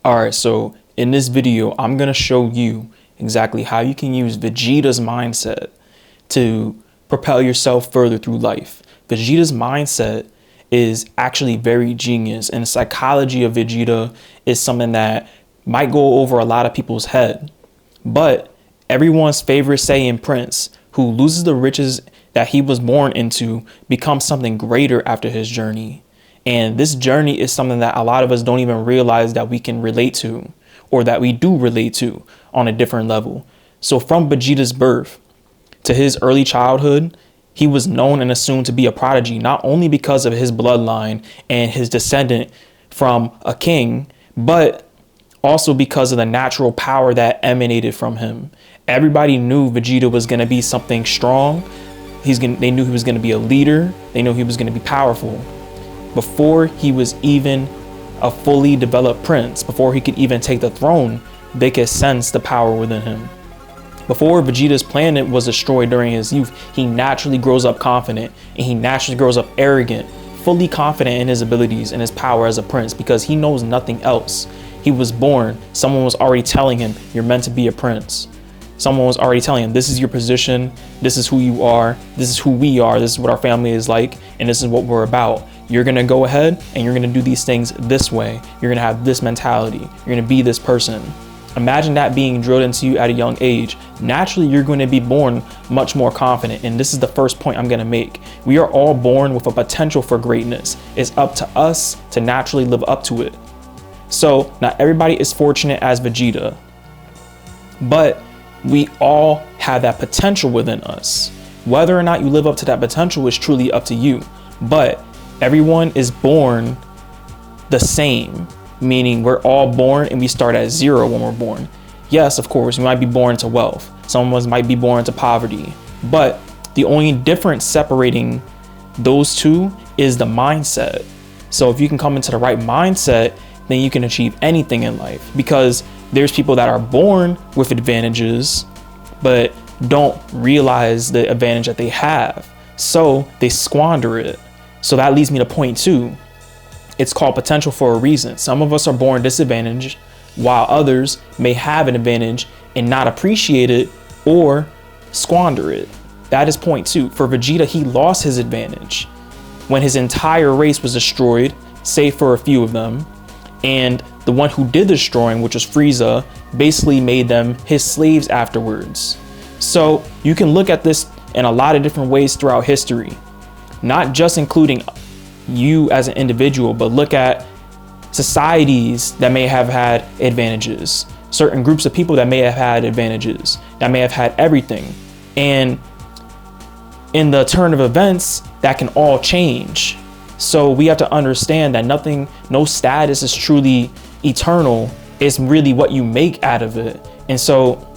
All right, so in this video, I'm going to show you exactly how you can use Vegeta's mindset to propel yourself further through life. Vegeta's mindset is actually very genius, and the psychology of Vegeta is something that might go over a lot of people's head. But everyone's favorite Saiyan prince, who loses the riches that he was born into, becomes something greater after his journey. And this journey is something that a lot of us don't even realize that we can relate to, or that we do relate to on a different level. So from Vegeta's birth to his early childhood, he was known and assumed to be a prodigy, not only because of his bloodline and his descendant from a king, but also because of the natural power that emanated from him. Everybody knew Vegeta was going to be something strong. They knew he was going to be a leader. They knew he was going to be powerful. Before he was even a fully developed prince, before he could even take the throne, they could sense the power within him. Before Vegeta's planet was destroyed during his youth, he naturally grows up confident, and he naturally grows up arrogant, fully confident in his abilities and his power as a prince, because he knows nothing else. He was born, someone was already telling him, you're meant to be a prince. Someone was already telling him, this is your position, this is who you are, this is who we are, this is what our family is like, and this is what we're about. You're gonna go ahead and you're gonna do these things this way. You're gonna have this mentality. You're gonna be this person. Imagine that being drilled into you at a young age. Naturally, you're going to be born much more confident. And this is the first point I'm going to make. We are all born with a potential for greatness. It's up to us to naturally live up to it. So not everybody is fortunate as Vegeta, but we all have that potential within us. Whether or not you live up to that potential is truly up to you. But everyone is born the same. Meaning we're all born and we start at zero when we're born. Yes, of course, we might be born into wealth. Some of us might be born into poverty. But the only difference separating those two is the mindset. So if you can come into the right mindset, then you can achieve anything in life. Because there's people that are born with advantages, but don't realize the advantage that they have. So they squander it. So that leads me to point two. It's called potential for a reason. Some of us are born disadvantaged, while others may have an advantage and not appreciate it or squander it. That is point two. For Vegeta, he lost his advantage when his entire race was destroyed, save for a few of them. And the one who did the destroying, which was Frieza, basically made them his slaves afterwards. So you can look at this in a lot of different ways throughout history, not just including you as an individual, but look at societies that may have had advantages, certain groups of people that may have had advantages, that may have had everything. And in the turn of events, that can all change. So we have to understand that no status is truly eternal. It's really what you make out of it. And so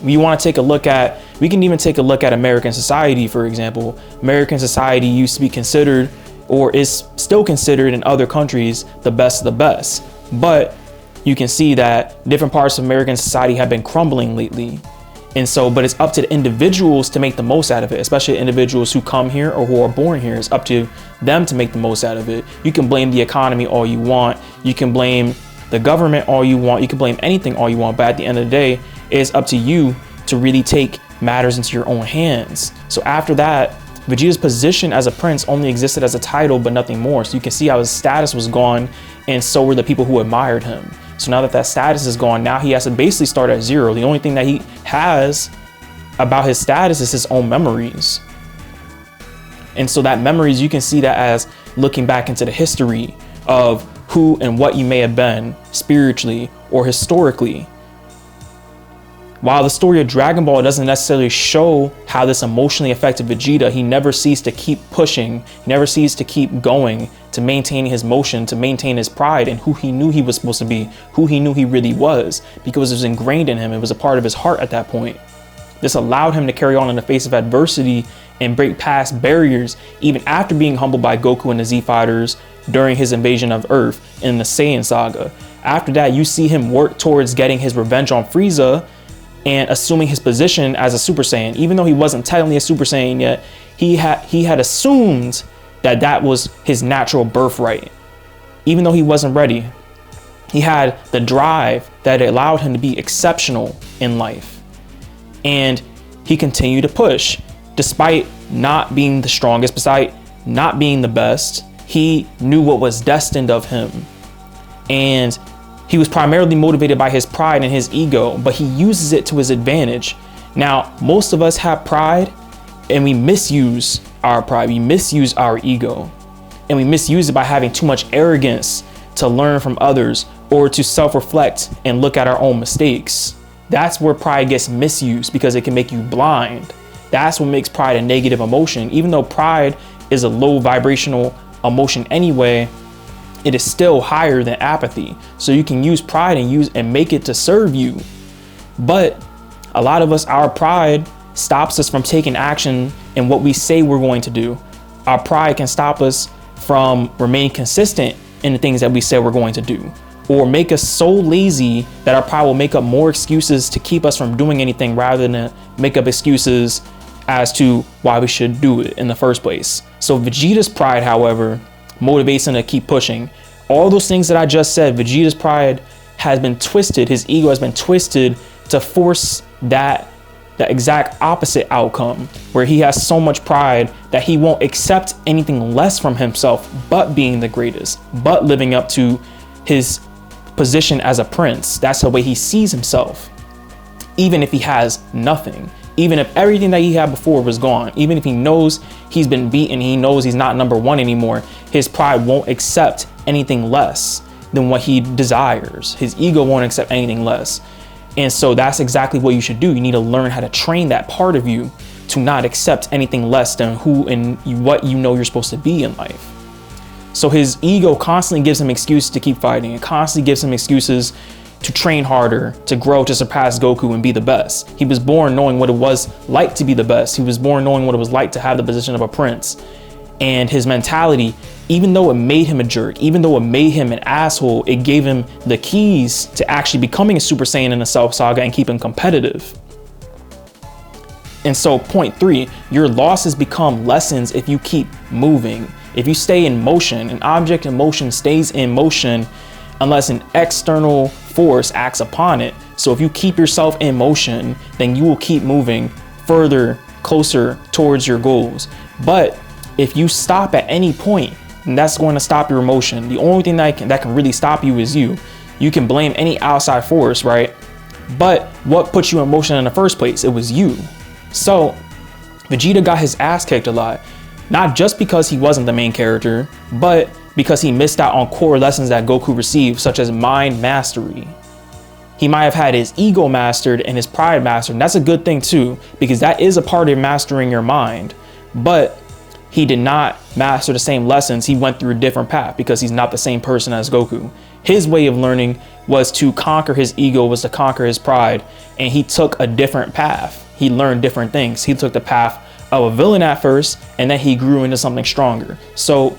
we want to take a look at, we can even take a look at American society, for example. American society used to be considered, or is still considered in other countries, the best of the best. But you can see that different parts of American society have been crumbling lately. And so, but it's up to the individuals to make the most out of it, especially individuals who come here or who are born here. It's up to them to make the most out of it. You can blame the economy all you want. You can blame the government all you want. You can blame anything all you want. But at the end of the day, it's up to you to really take matters into your own hands. So after that, Vegeta's position as a prince only existed as a title, but nothing more. So you can see how his status was gone, and so were the people who admired him. So now that status is gone, now he has to basically start at zero. The only thing that he has about his status is his own memories. And so that memories, you can see that as looking back into the history of who and what you may have been spiritually or historically. While the story of Dragon Ball doesn't necessarily show how this emotionally affected Vegeta, he never ceased to keep pushing. He never ceased to keep going, to maintain his motion, to maintain his pride and who he knew he was supposed to be, who he knew he really was, because it was ingrained in him. It was a part of his heart at that point. This allowed him to carry on in the face of adversity and break past barriers, even after being humbled by Goku and the Z Fighters during his invasion of Earth in the Saiyan saga. After that, you see him work towards getting his revenge on Frieza and assuming his position as a Super Saiyan. Even though he wasn't technically a Super Saiyan yet, he had assumed that that was his natural birthright, even though he wasn't ready. He had the drive that allowed him to be exceptional in life. And he continued to push despite not being the strongest, despite not being the best. He knew what was destined of him. And he was primarily motivated by his pride and his ego, but he uses it to his advantage. Now, most of us have pride and we misuse our pride. We misuse our ego, and we misuse it by having too much arrogance to learn from others or to self-reflect and look at our own mistakes. That's where pride gets misused, because it can make you blind. That's what makes pride a negative emotion. Even though pride is a low vibrational emotion anyway, it is still higher than apathy. So you can use pride and make it to serve you. But a lot of us, our pride stops us from taking action in what we say we're going to do. Our pride can stop us from remaining consistent in the things that we say we're going to do, or make us so lazy that our pride will make up more excuses to keep us from doing anything rather than make up excuses as to why we should do it in the first place. So Vegeta's pride, however, motivates him to keep pushing. All those things that I just said, Vegeta's pride has been twisted. His ego has been twisted to force that exact opposite outcome, where he has so much pride that he won't accept anything less from himself but being the greatest, but living up to his position as a prince. That's the way he sees himself. Even if he has nothing, even if everything that he had before was gone, even if he knows he's been beaten, he knows he's not number one anymore, his pride won't accept anything less than what he desires. His ego won't accept anything less. And so that's exactly what you should do. You need to learn how to train that part of you to not accept anything less than who and what you know you're supposed to be in life. So his ego constantly gives him excuses to keep fighting. It constantly gives him excuses to train harder, to grow, to surpass Goku and be the best. He was born knowing what it was like to be the best. He was born knowing what it was like to have the position of a prince. And his mentality, even though it made him a jerk, even though it made him an asshole, it gave him the keys to actually becoming a Super Saiyan in the Cell Saga and keeping competitive. And so point 3, your losses become lessons if you keep moving. If you stay in motion, an object in motion stays in motion unless an external force acts upon it. So if you keep yourself in motion, then you will keep moving further, closer towards your goals. But if you stop at any point, then that's going to stop your motion. The only thing that can really stop you is you. You can blame any outside force, right? But what put you in motion in the first place? It was you. So Vegeta got his ass kicked a lot, not just because he wasn't the main character, but because he missed out on core lessons that Goku received, such as mind mastery. He might have had his ego mastered and his pride mastered, and that's a good thing too, because that is a part of mastering your mind. But he did not master the same lessons. He went through a different path because he's not the same person as Goku. His way of learning was to conquer his ego, was to conquer his pride, and he took a different path. He learned different things. He took the path of a villain at first, and then he grew into something stronger. So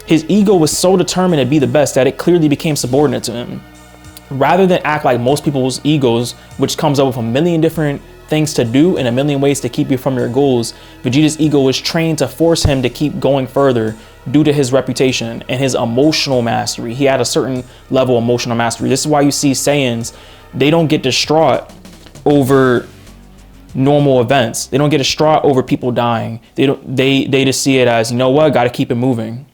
his ego was so determined to be the best that it clearly became subordinate to him. Rather than act like most people's egos, which comes up with a million different things to do and a million ways to keep you from your goals, Vegeta's ego was trained to force him to keep going further due to his reputation and his emotional mastery. He had a certain level of emotional mastery. This is why you see Saiyans, they don't get distraught over normal events. They don't get distraught over people dying. They just see it as, you know what, got to keep it moving.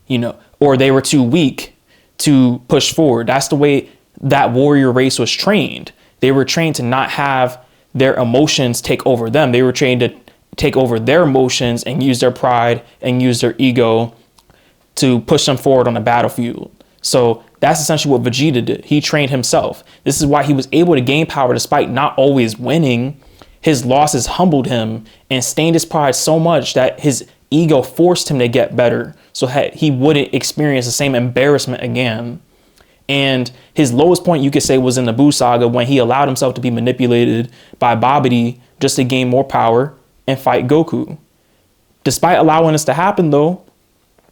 You know, or they were too weak to push forward. That's the way that warrior race was trained. They were trained to not have their emotions take over them. They were trained to take over their emotions and use their pride and use their ego to push them forward on the battlefield. So that's essentially what Vegeta did. He trained himself. This is why he was able to gain power despite not always winning. His losses humbled him and stained his pride so much that his ego forced him to get better so that he wouldn't experience the same embarrassment again. And his lowest point, you could say, was in the Buu Saga, when he allowed himself to be manipulated by Babidi just to gain more power and fight Goku. Despite allowing this to happen, though,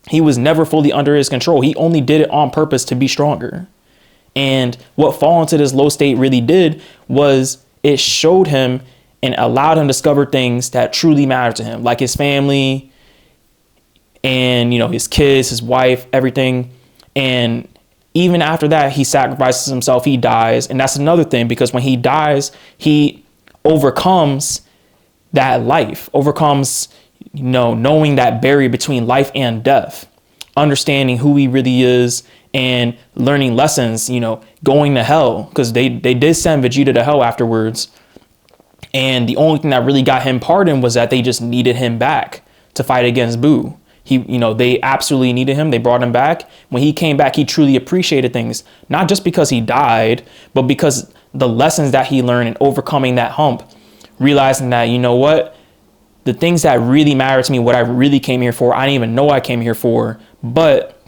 he was never fully under his control. He only did it on purpose to be stronger. And what fall into this low state really did was it showed him and allowed him to discover things that truly matter to him, like his family and, you know, his kids, his wife, everything. And Even after that, he sacrifices himself, he dies. And that's another thing, because when he dies, he overcomes that life, overcomes, knowing that barrier between life and death, understanding who he really is and learning lessons, going to hell, because they did send Vegeta to hell afterwards. And the only thing that really got him pardoned was that they just needed him back to fight against Buu. They absolutely needed him. They brought him back. When he came back, he truly appreciated things, not just because he died, but because the lessons that he learned and overcoming that hump, realizing that, the things that really matter to me, what I really came here for, I didn't even know I came here for, but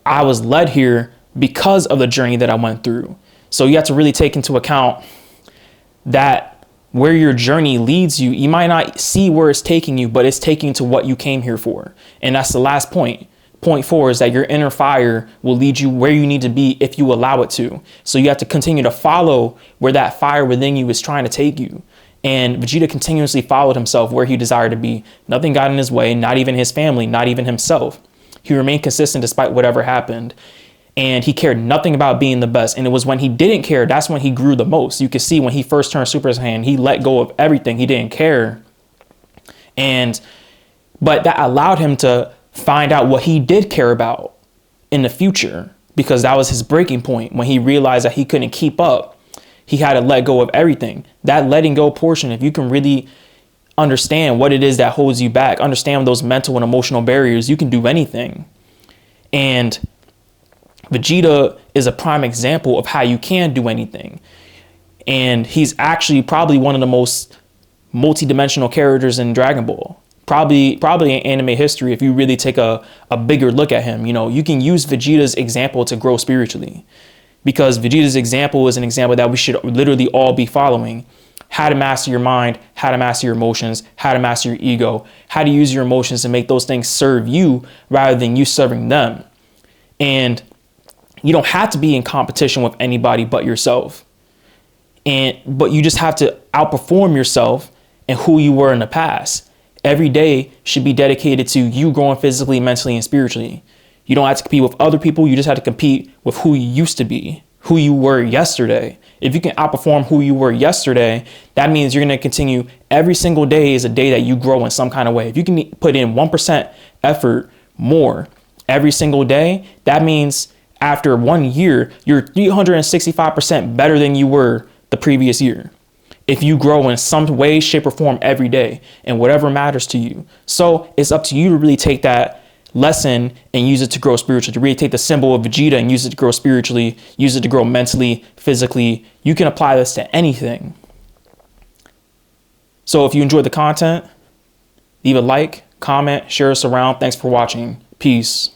I was led here because of the journey that I went through. So you have to really take into account that where your journey leads you, you might not see where it's taking you, but it's taking you to what you came here for. And that's the last point. Point 4 is that your inner fire will lead you where you need to be if you allow it to. So you have to continue to follow where that fire within you is trying to take you. And Vegeta continuously followed himself where he desired to be. Nothing got in his way, not even his family, not even himself. He remained consistent despite whatever happened. And he cared nothing about being the best. And it was when he didn't care, that's when he grew the most. You can see when he first turned Super Saiyan, he let go of everything. He didn't care. But that allowed him to find out what he did care about in the future, because that was his breaking point. When he realized that he couldn't keep up, he had to let go of everything. That letting go portion, if you can really understand what it is that holds you back, understand those mental and emotional barriers, you can do anything. And Vegeta is a prime example of how you can do anything. And he's actually probably one of the most multi-dimensional characters in Dragon Ball. Probably in anime history, if you really take a bigger look at him. You can use Vegeta's example to grow spiritually, because Vegeta's example is an example that we should literally all be following. How to master your mind, how to master your emotions, how to master your ego, how to use your emotions to make those things serve you rather than you serving them. And you don't have to be in competition with anybody but yourself. But you just have to outperform yourself and who you were in the past. Every day should be dedicated to you growing physically, mentally, and spiritually. You don't have to compete with other people. You just have to compete with who you used to be, who you were yesterday. If you can outperform who you were yesterday, that means you're going to continue. Every single day is a day that you grow in some kind of way. If you can put in 1% effort more every single day, that means after 1 year, you're 365% better than you were the previous year. If you grow in some way, shape, or form every day and whatever matters to you. So it's up to you to really take that lesson and use it to grow spiritually, to really take the symbol of Vegeta and use it to grow spiritually, use it to grow mentally, physically. You can apply this to anything. So if you enjoyed the content, leave a like, comment, share us around. Thanks for watching. Peace.